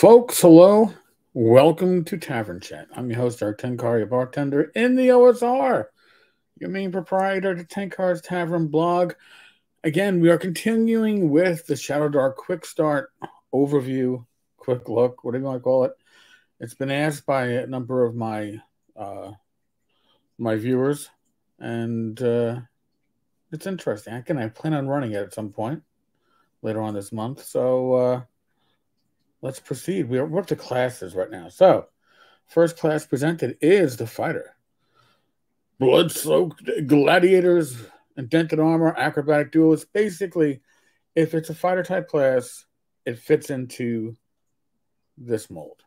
Folks, hello. Welcome to Tavern Chat. I'm your host, Eric Tenkar, bartender in the OSR, your main proprietor of the Tenkar's Tavern blog. Again, we are continuing with the Shadow Dark Quick Start overview, quick look, whatever you want to call it. It's been asked by a number of my viewers, and it's interesting. I plan on running it at some point later on this month. So let's proceed. We're up to classes right now. So, first class presented is the fighter. Blood-soaked gladiators, indented armor, acrobatic duelists. Basically, if it's a fighter type class, it fits into this mold.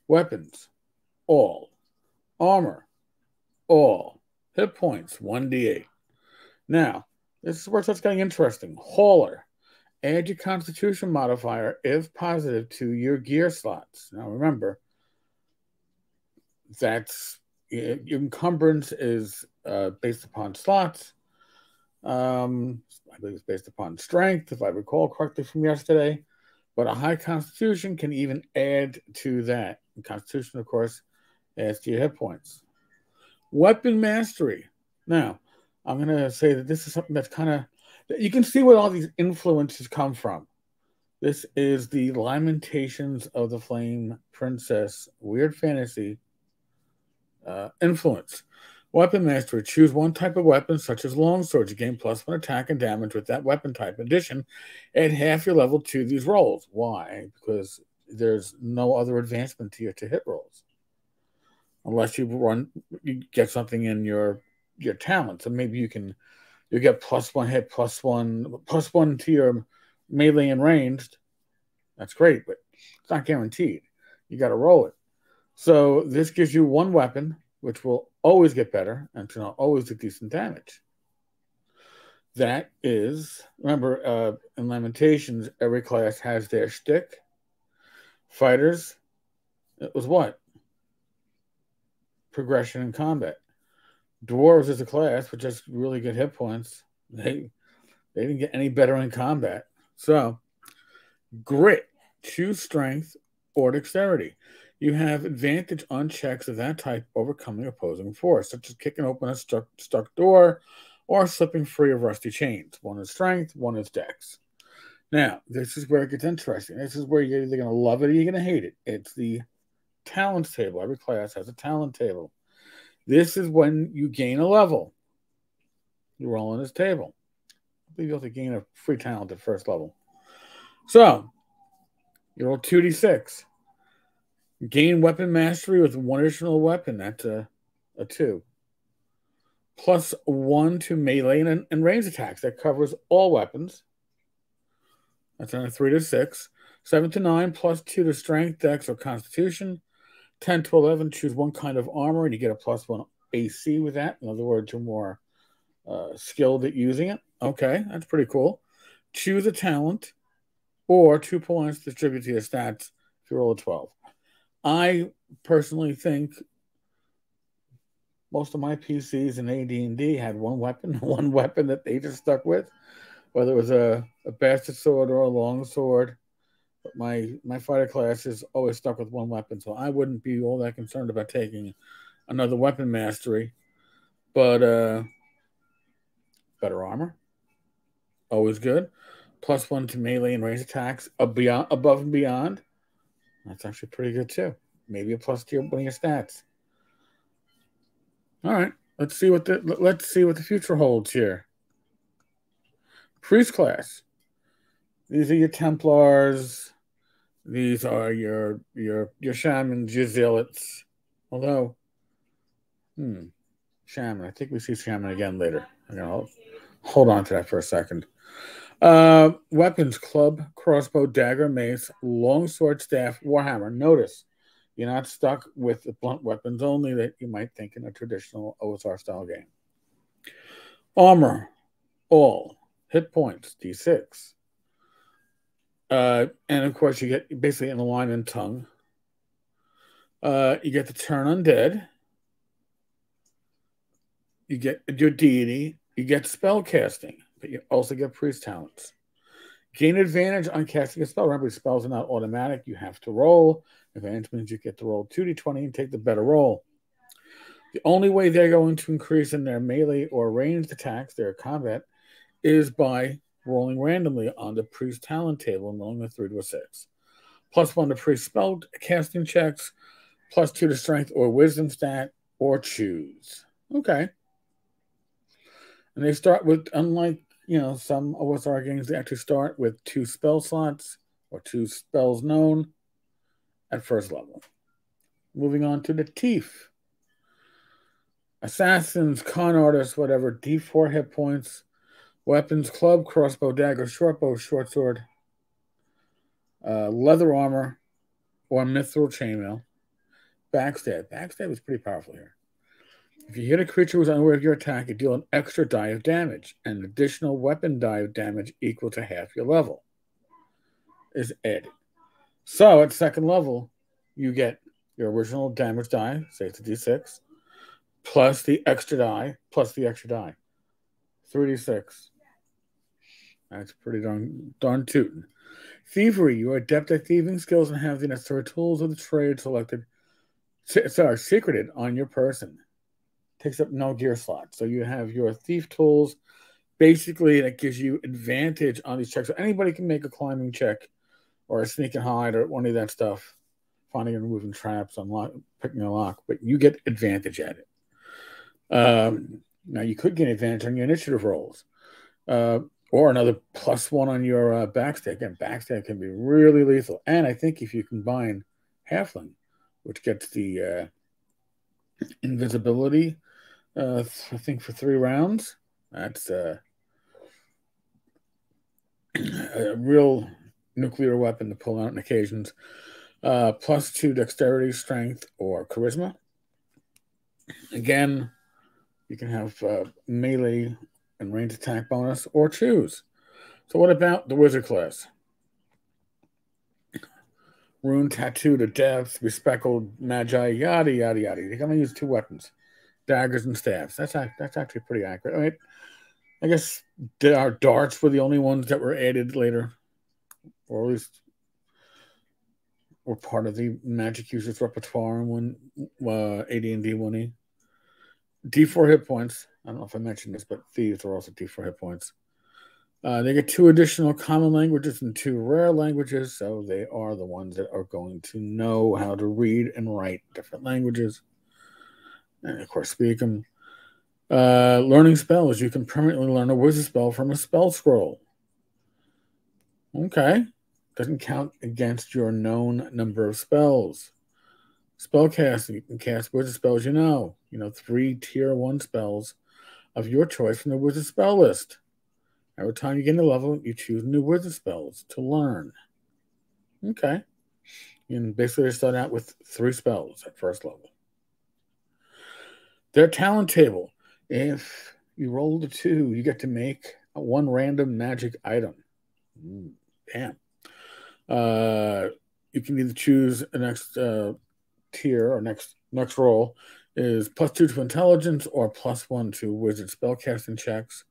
Weapons, all. Armor, all. Hit points, 1d8. Now, this is where it starts getting interesting. Hauler. Add your Constitution modifier, if positive, to your gear slots. Now, remember, that's your encumbrance is based upon slots. I believe it's based upon strength, if I recall correctly from yesterday. But a high Constitution can even add to that. And Constitution, of course, adds to your hit points. Weapon mastery. Now, I'm going to say that this is something that's kind of... You can see where all these influences come from. This is the Lamentations of the Flame Princess Weird Fantasy influence. Weapon mastery. Choose one type of weapon, such as longswords. You gain +1 attack and damage with that weapon type. In addition, add half your level to these rolls. Why? Because there's no other advancement to your hit rolls, unless you get something in your talent. So maybe you get +1 hit, +1 to your melee and ranged. That's great, but it's not guaranteed. You got to roll it. So this gives you one weapon, which will always get better and can always do decent damage. That is, remember, in Lamentations, every class has their shtick. Fighters, it was what? Progression in combat. Dwarves is a class with just really good hit points. They didn't get any better in combat. So, grit, choose strength or dexterity. You have advantage on checks of that type overcoming opposing force, such as kicking open a stuck door or slipping free of rusty chains. One is strength, one is dex. Now, this is where it gets interesting. This is where you're either going to love it or you're going to hate it. It's the talents table. Every class has a talent table. This is when you gain a level. You roll on this table. I believe you have to gain a free talent at first level. So, you roll 2d6. Gain weapon mastery with one additional weapon. That's a 2. +1 to melee and range attacks. That covers all weapons. That's on a 3 to 6. 7 to 9, +2 to strength, dex, or constitution. 10 to 11, choose one kind of armor, and you get a +1 AC with that. In other words, you're more skilled at using it. Okay, that's pretty cool. Choose a talent, or 2 points distribute to your stats if you roll a 12. I personally think most of my PCs in AD&D had one weapon that they just stuck with, whether it was a bastard sword or a long sword. But my fighter class is always stuck with one weapon, so I wouldn't be all that concerned about taking another weapon mastery. But better armor, always good. +1 to melee and range attacks above and beyond. That's actually pretty good too. Maybe a plus to one of your stats. All right, let's see what the future holds here. Priest class. These are your Templars. These are your shamans, your zealots. Although, shaman. I think we see shaman again later. I'm gonna hold on to that for a second. Weapons: club, crossbow, dagger, mace, longsword, staff, warhammer. Notice you're not stuck with the blunt weapons only that you might think in a traditional OSR style game. Armor, all. Hit points, D6. And of course, you get basically an alignment tongue. You get to turn undead. You get your deity. You get spell casting, but you also get priest talents. Gain advantage on casting a spell. Remember, spells are not automatic. You have to roll. Advantage means you get to roll 2d20 and take the better roll. The only way they're going to increase in their melee or ranged attacks, their combat, is by rolling randomly on the priest talent table and rolling a 3 to a 6. +1 to priest spell casting checks, +2 to strength or wisdom stat, or choose. Okay. And they start with, unlike some OSR games, they actually start with 2 spell slots or 2 spells known at first level. Moving on to the Thief. Assassins, con artists, whatever, D4 hit points, weapons, club, crossbow, dagger, short bow, short sword, leather armor, or mithril chainmail. Backstab. Backstab is pretty powerful here. If you hit a creature who's unaware of your attack, you deal an extra die of damage. An additional weapon die of damage equal to half your level is added. So at second level, you get your original damage die, say it's a d6, plus the extra die, 3d6. That's pretty darn tootin'. Thievery. You are adept at thieving skills and have the necessary tools of the trade secreted on your person. Takes up no gear slot. So you have your thief tools. Basically, that gives you advantage on these checks. So anybody can make a climbing check or a sneak and hide or one of that stuff. Finding and removing traps, picking a lock. But you get advantage at it. Now, you could get advantage on your initiative rolls. Or another +1 on your backstab. Again, backstab can be really lethal. And I think if you combine Halfling, which gets the invisibility, I think for 3 rounds, that's a real nuclear weapon to pull out on occasions. +2 dexterity, strength, or charisma. Again, you can have melee and ranged attack bonus, or choose. So what about the wizard class? Rune, tattoo to death, bespeckled, magi, yada, yada, yada. You're going to use 2 weapons, daggers and staves. That's actually pretty accurate. Right? I guess our darts were the only ones that were added later, or at least were part of the magic users repertoire when AD&D 1E. D4 hit points. I don't know if I mentioned this, but thieves are also D4 hit points. They get 2 additional common languages and 2 rare languages, so they are the ones that are going to know how to read and write different languages. And, of course, speak them. Learning spells. You can permanently learn a wizard spell from a spell scroll. Okay. Doesn't count against your known number of spells. Spellcasting. You can cast wizard spells 3 tier 1 spells of your choice from the wizard spell list. Every time you get a level, you choose new wizard spells to learn. Okay. And basically, they start out with 3 spells at first level. Their talent table. If you roll the 2, you get to make 1 random magic item. Damn. You can either choose the next tier or next roll is +2 to intelligence or +1 to wizard spellcasting checks.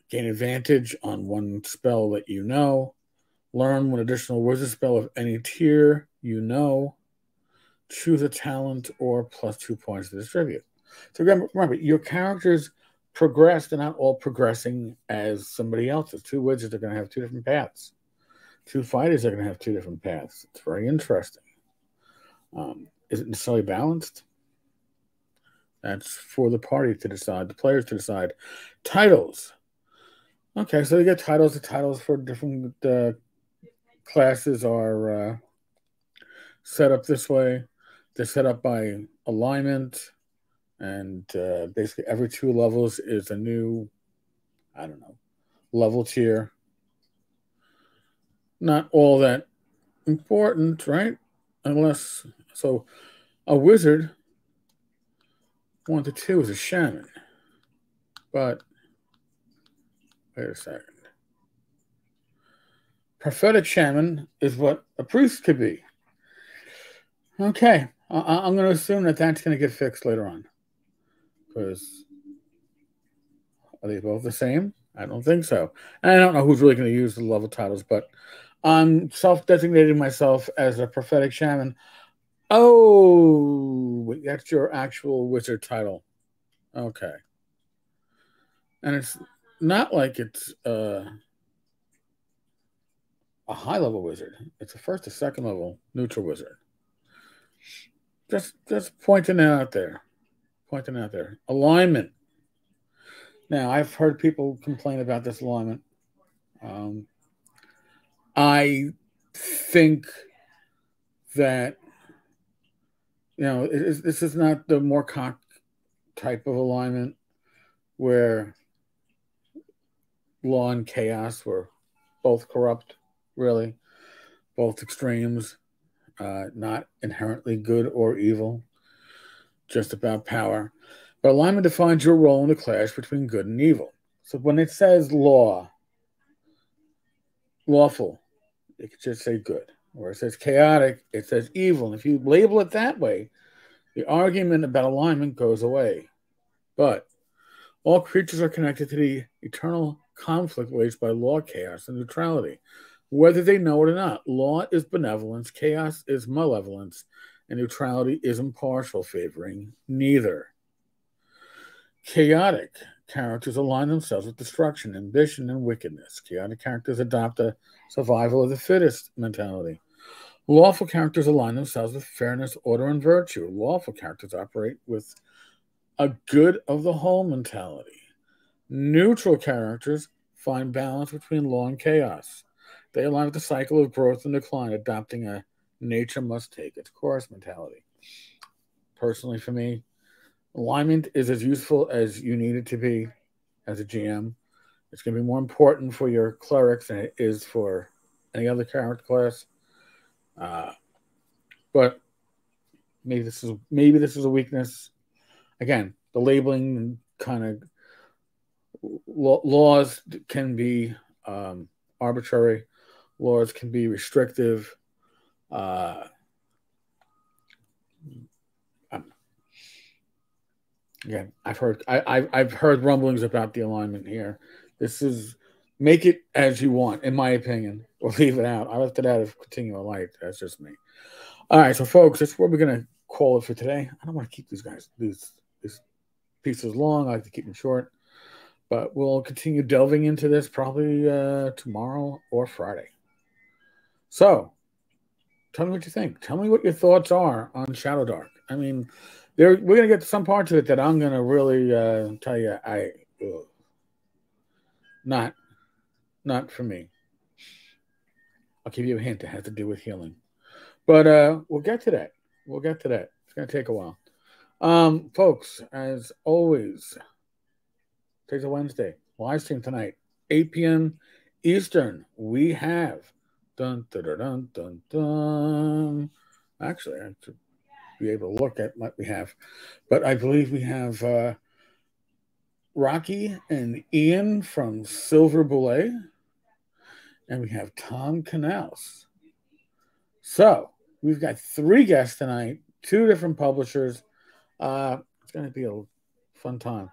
Gain advantage on 1 spell that you know. Learn 1 additional wizard spell of any tier you know. Choose a talent or +2 points to distribute. So remember, your characters progress. They're not all progressing as somebody else's. 2 wizards are going to have 2 different paths. 2 fighters are going to have 2 different paths. It's very interesting. Is it necessarily balanced? That's for the party to decide, the players to decide. Titles. Okay, so you get titles. The titles for different classes are set up this way. They're set up by alignment, and basically every 2 levels is a new, level tier. Not all that important, right? Unless, so a wizard 1 to 2 is a shaman. But wait a second. Prophetic shaman is what a priest could be. Okay. I'm going to assume that that's going to get fixed later on. Because are they both the same? I don't think so. And I don't know who's really going to use the level titles, but I'm self-designating myself as a prophetic shaman. Oh, that's your actual wizard title. Okay. And it's not like it's a high level wizard. It's a first or second level neutral wizard. Just pointing it out there. Pointing out there. Alignment. Now, I've heard people complain about this alignment. Um, I think that this is not the Moorcock type of alignment where law and chaos were both corrupt, really, both extremes, not inherently good or evil, just about power. But alignment defines your role in the clash between good and evil. So when it says lawful, it could just say good. Or it says chaotic, it says evil. And if you label it that way, the argument about alignment goes away. But all creatures are connected to the eternal conflict waged by law, chaos, and neutrality, whether they know it or not. Law is benevolence, chaos is malevolence, and neutrality is impartial, favoring neither. Chaotic characters align themselves with destruction, ambition, and wickedness. Chaotic characters adopt a survival of the fittest mentality. Lawful characters align themselves with fairness, order, and virtue. Lawful characters operate with a good of the whole mentality. Neutral characters find balance between law and chaos. They align with the cycle of growth and decline, adopting a nature must take its course mentality. Personally, for me, alignment is as useful as you need it to be as a GM. It's going to be more important for your clerics than it is for any other character class. But maybe this is a weakness. Again, the labeling kind of laws can be arbitrary. Laws can be restrictive. Again, I've heard rumblings about the alignment here. This is make it as you want, in my opinion, or leave it out. I left it out of continual light. That's just me. All right, so folks, that's what we're gonna call it for today. I don't want to keep these pieces long. I like to keep them short, but we'll continue delving into this probably tomorrow or Friday. So, tell me what you think. Tell me what your thoughts are on Shadow Dark. I mean, we're gonna get to some parts of it that I'm gonna really tell you not for me. I'll give you a hint. It has to do with healing, but we'll get to that. We'll get to that. It's gonna take a while. Folks, as always, today's a Wednesday. Live stream tonight, 8 p.m. Eastern. We have dun dun dun dun dun. Dun. Actually, I should be able to look at what we have, but I believe we have Rocky and Ian from Silver Bullet, and we have Tom Canals. So we've got 3 guests tonight, 2 different publishers. It's going to be a fun time.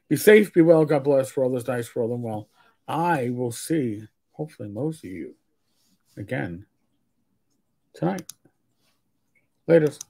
Be safe, be well, God bless. Roll those dice, roll them well. I will see, hopefully, most of you again tonight. Latest.